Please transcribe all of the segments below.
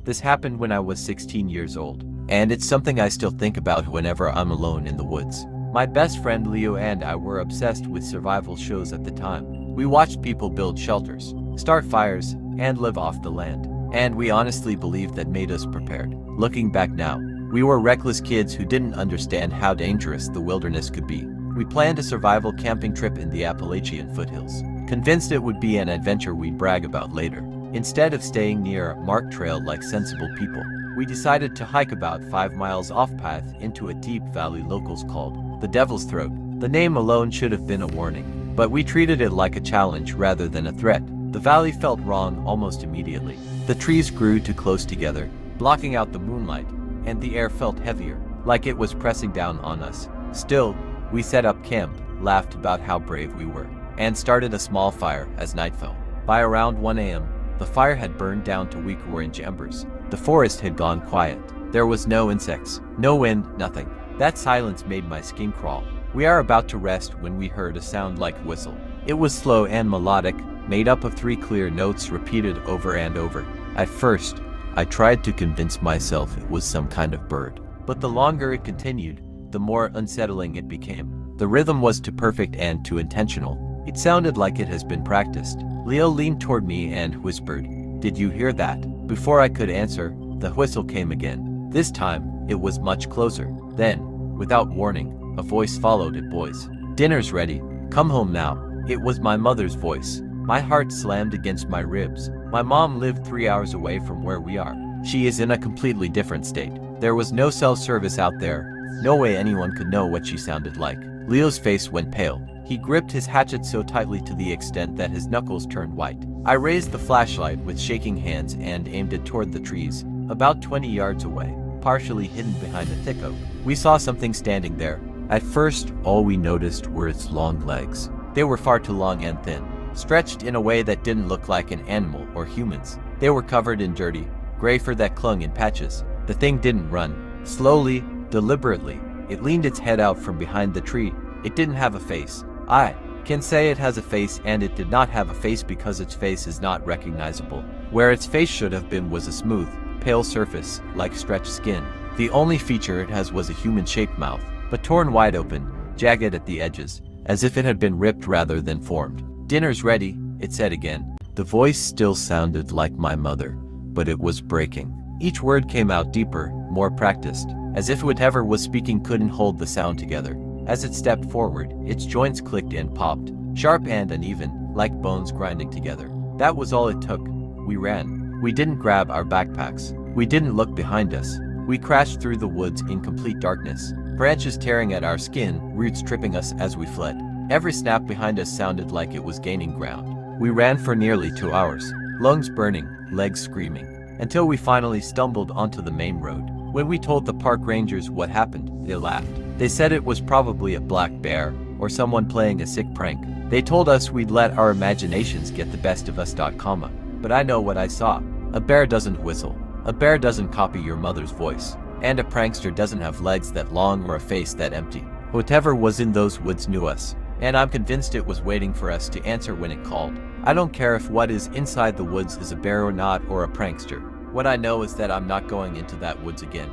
This happened when I was 16 years old, and it's something I still think about whenever I'm alone in the woods. My best friend Leo and I were obsessed with survival shows at the time. We watched people build shelters, start fires, and live off the land. And we honestly believed that made us prepared. Looking back now, we were reckless kids who didn't understand how dangerous the wilderness could be. We planned a survival camping trip in the Appalachian foothills, convinced it would be an adventure we'd brag about later. Instead of staying near a marked trail like sensible people, we decided to hike about 5 miles off-path into a deep valley locals called the Devil's Throat. The name alone should have been a warning, but we treated it like a challenge rather than a threat. The valley felt wrong almost immediately. The trees grew too close together, blocking out the moonlight, and the air felt heavier, like it was pressing down on us. Still, we set up camp, laughed about how brave we were, and started a small fire as night fell. By around 1 a.m., the fire had burned down to weak orange embers. The forest had gone quiet. There was no insects, no wind, nothing. That silence made my skin crawl. We are about to rest when we heard a sound like a whistle. It was slow and melodic, made up of 3 clear notes repeated over and over. At first, I tried to convince myself it was some kind of bird. But the longer it continued, the more unsettling it became. The rhythm was too perfect and too intentional. It sounded like it has been practiced. Leo leaned toward me and whispered, "Did you hear that?" Before I could answer, the whistle came again. This time, it was much closer. Then, without warning, a voice followed it. "Boys, dinner's ready. Come home now." It was my mother's voice. My heart slammed against my ribs. My mom lived 3 hours away from where we are. She is in a completely different state. There was no cell service out there. No way anyone could know what she sounded like. Leo's face went pale. He gripped his hatchet so tightly to the extent that his knuckles turned white. I raised the flashlight with shaking hands and aimed it toward the trees, about 20 yards away, partially hidden behind a thick oak. We saw something standing there. At first, all we noticed were its long legs. They were far too long and thin, stretched in a way that didn't look like an animal or humans. They were covered in dirty, gray fur that clung in patches. The thing didn't run. Slowly, deliberately, it leaned its head out from behind the tree. It didn't have a face. I can say it has a face, and it did not have a face because its face is not recognizable. Where its face should have been was a smooth, pale surface, like stretched skin. The only feature it has was a human-shaped mouth, but torn wide open, jagged at the edges, as if it had been ripped rather than formed. "Dinner's ready," it said again. The voice still sounded like my mother, but it was breaking. Each word came out deeper, more practiced, as if whatever was speaking couldn't hold the sound together. As it stepped forward, its joints clicked and popped, sharp and uneven, like bones grinding together. That was all it took. We ran. We didn't grab our backpacks. We didn't look behind us. We crashed through the woods in complete darkness, branches tearing at our skin, roots tripping us as we fled. Every snap behind us sounded like it was gaining ground. We ran for nearly 2 hours, lungs burning, legs screaming, until we finally stumbled onto the main road. When we told the park rangers what happened, they laughed. They said it was probably a black bear, or someone playing a sick prank. They told us we'd let our imaginations get the best of us. But I know what I saw. A bear doesn't whistle. A bear doesn't copy your mother's voice. And a prankster doesn't have legs that long or a face that empty. Whatever was in those woods knew us, and I'm convinced it was waiting for us to answer when it called. I don't care if what is inside the woods is a bear or not, or a prankster. What I know is that I'm not going into that woods again.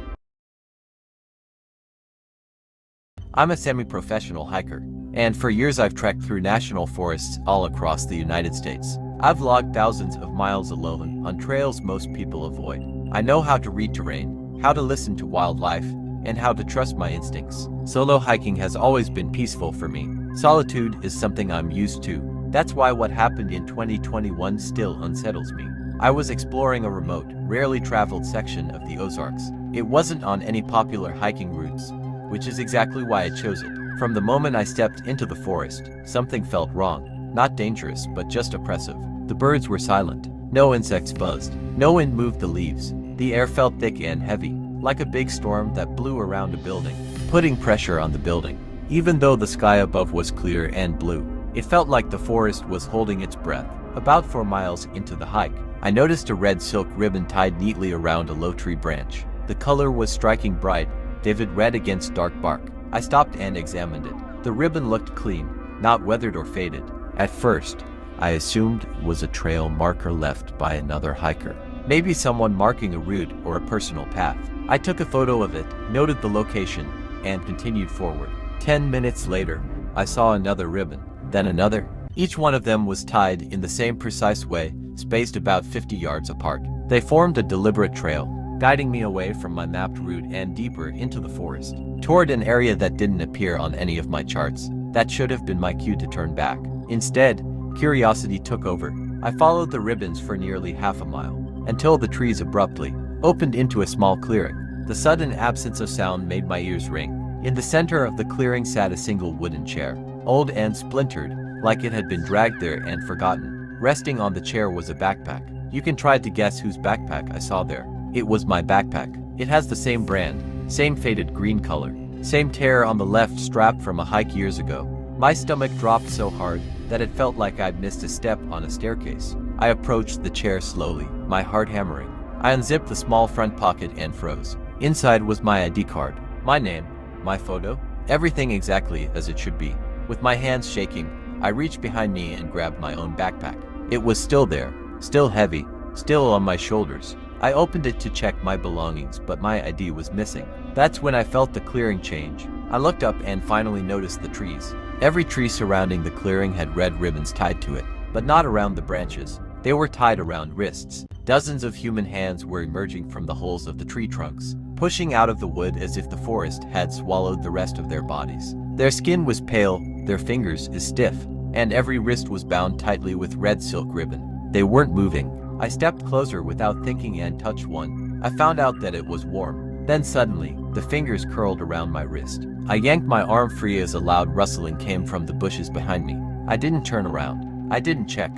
I'm a semi-professional hiker, and for years I've trekked through national forests all across the United States. I've logged thousands of miles alone on trails most people avoid. I know how to read terrain, how to listen to wildlife, and how to trust my instincts. Solo hiking has always been peaceful for me. Solitude is something I'm used to. That's why what happened in 2021 still unsettles me. I was exploring a remote, rarely traveled section of the Ozarks. It wasn't on any popular hiking routes, which is exactly why I chose it. From the moment I stepped into the forest, something felt wrong. Not dangerous, but just oppressive. The birds were silent. No insects buzzed. No wind moved the leaves. The air felt thick and heavy, like a big storm that blew around a building, putting pressure on the building. Even though the sky above was clear and blue, it felt like the forest was holding its breath. About 4 miles into the hike, I noticed a red silk ribbon tied neatly around a low tree branch. The color was striking bright, vivid red against dark bark. I stopped and examined it. The ribbon looked clean, not weathered or faded. At first, I assumed it was a trail marker left by another hiker. Maybe someone marking a route or a personal path. I took a photo of it, noted the location, and continued forward. 10 minutes later, I saw another ribbon, then another. Each one of them was tied in the same precise way, spaced about 50 yards apart. They formed a deliberate trail, guiding me away from my mapped route and deeper into the forest, toward an area that didn't appear on any of my charts. That should have been my cue to turn back. Instead, curiosity took over. I followed the ribbons for nearly half a mile, until the trees abruptly opened into a small clearing. The sudden absence of sound made my ears ring. In the center of the clearing sat a single wooden chair, old and splintered, like it had been dragged there and forgotten. Resting on the chair was a backpack. You can try to guess whose backpack I saw there. It was my backpack. It has the same brand, same faded green color, same tear on the left strap from a hike years ago. My stomach dropped so hard that it felt like I'd missed a step on a staircase. I approached the chair slowly, my heart hammering. I unzipped the small front pocket and froze. Inside was my ID card, my name, my photo, everything exactly as it should be. With my hands shaking, I reached behind me and grabbed my own backpack. It was still there, still heavy, still on my shoulders. I opened it to check my belongings, but my ID was missing. That's when I felt the clearing change. I looked up and finally noticed the trees. Every tree surrounding the clearing had red ribbons tied to it, but not around the branches. They were tied around wrists. Dozens of human hands were emerging from the holes of the tree trunks, pushing out of the wood as if the forest had swallowed the rest of their bodies. Their skin was pale, their fingers as stiff, and every wrist was bound tightly with red silk ribbon. They weren't moving. I stepped closer without thinking and touched one. I found out that it was warm. Then suddenly, the fingers curled around my wrist. I yanked my arm free as a loud rustling came from the bushes behind me. I didn't turn around. I didn't check.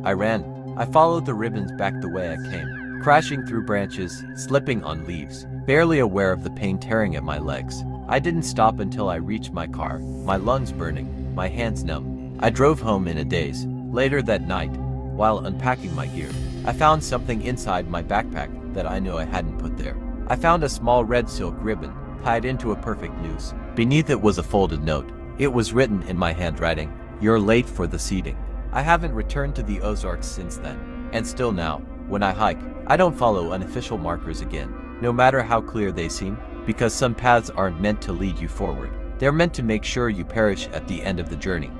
I ran. I followed the ribbons back the way I came, crashing through branches, slipping on leaves, barely aware of the pain tearing at my legs. I didn't stop until I reached my car, my lungs burning, my hands numb. I drove home in a daze. Later that night, while unpacking my gear, I found something inside my backpack that I knew I hadn't put there. I found a small red silk ribbon, tied into a perfect noose. Beneath it was a folded note. It was written in my handwriting, "You're late for the seeding." I haven't returned to the Ozarks since then. And still now, when I hike, I don't follow unofficial markers again, no matter how clear they seem, because some paths aren't meant to lead you forward. They're meant to make sure you perish at the end of the journey.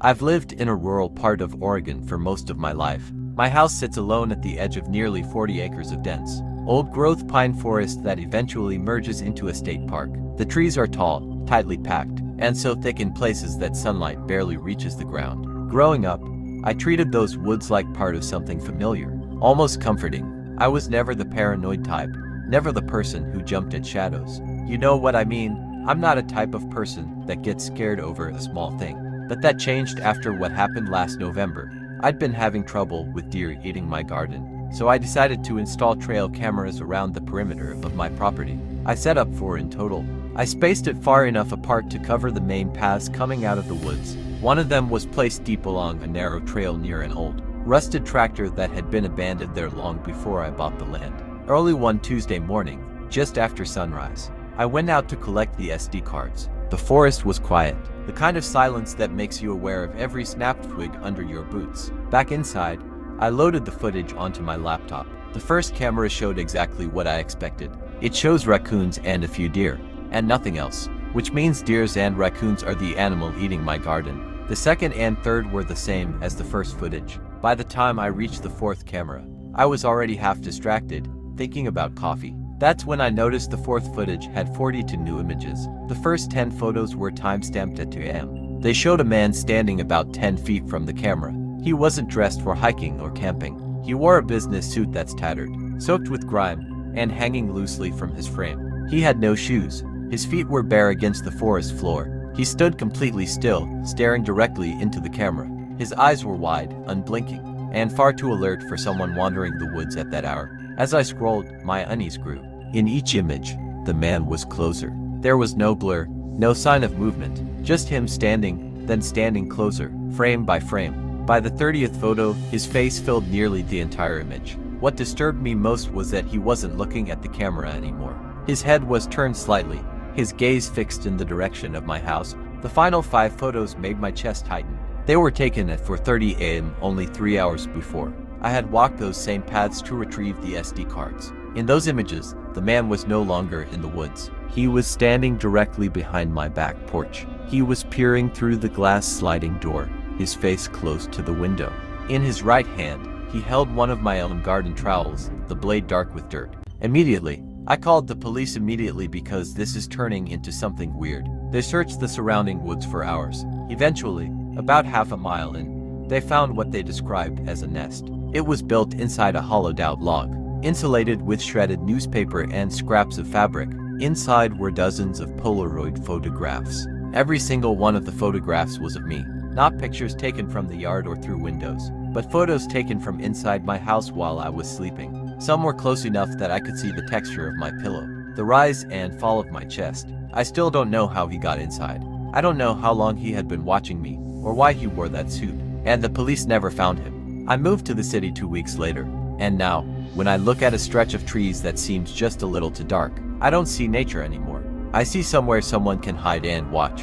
I've lived in a rural part of Oregon for most of my life. My house sits alone at the edge of nearly 40 acres of dense, old-growth pine forest that eventually merges into a state park. The trees are tall, tightly packed, and so thick in places that sunlight barely reaches the ground. Growing up, I treated those woods like part of something familiar, almost comforting. I was never the paranoid type, never the person who jumped at shadows. You know what I mean? I'm not a type of person that gets scared over a small thing. But that changed after what happened last November. I'd been having trouble with deer eating my garden, so I decided to install trail cameras around the perimeter of my property. I set up 4 in total. I spaced it far enough apart to cover the main paths coming out of the woods. One of them was placed deep along a narrow trail near an old, rusted tractor that had been abandoned there long before I bought the land. Early one Tuesday morning, just after sunrise, I went out to collect the SD cards. The forest was quiet, the kind of silence that makes you aware of every snap twig under your boots. Back inside, I loaded the footage onto my laptop. The first camera showed exactly what I expected. It shows raccoons and a few deer, and nothing else, which means deers and raccoons are the animal eating my garden. The second and third were the same as the first footage. By the time I reached the fourth camera, I was already half distracted, thinking about coffee. That's when I noticed the fourth footage had 42 new images. The first 10 photos were time-stamped at 2 a.m. They showed a man standing about 10 feet from the camera. He wasn't dressed for hiking or camping. He wore a business suit that's tattered, soaked with grime, and hanging loosely from his frame. He had no shoes. His feet were bare against the forest floor. He stood completely still, staring directly into the camera. His eyes were wide, unblinking, and far too alert for someone wandering the woods at that hour. As I scrolled, my unease grew. In each image, the man was closer. There was no blur, no sign of movement, just him standing, then standing closer, frame by frame. By the 30th photo, his face filled nearly the entire image. What disturbed me most was that he wasn't looking at the camera anymore. His head was turned slightly, his gaze fixed in the direction of my house. The final 5 photos made my chest tighten. They were taken at 4:30 a.m. only 3 hours before. I had walked those same paths to retrieve the SD cards. In those images, the man was no longer in the woods. He was standing directly behind my back porch. He was peering through the glass sliding door, his face close to the window. In his right hand, he held one of my own garden trowels, the blade dark with dirt. Immediately, I called the police immediately because this is turning into something weird. They searched the surrounding woods for hours. Eventually, about half a mile in, they found what they described as a nest. It was built inside a hollowed-out log, insulated with shredded newspaper and scraps of fabric. Inside were dozens of Polaroid photographs. Every single one of the photographs was of me. Not pictures taken from the yard or through windows, but photos taken from inside my house while I was sleeping. Some were close enough that I could see the texture of my pillow, the rise and fall of my chest. I still don't know how he got inside. I don't know how long he had been watching me, or why he wore that suit. And the police never found him. I moved to the city 2 weeks later, and now, when I look at a stretch of trees that seems just a little too dark, I don't see nature anymore. I see somewhere someone can hide and watch.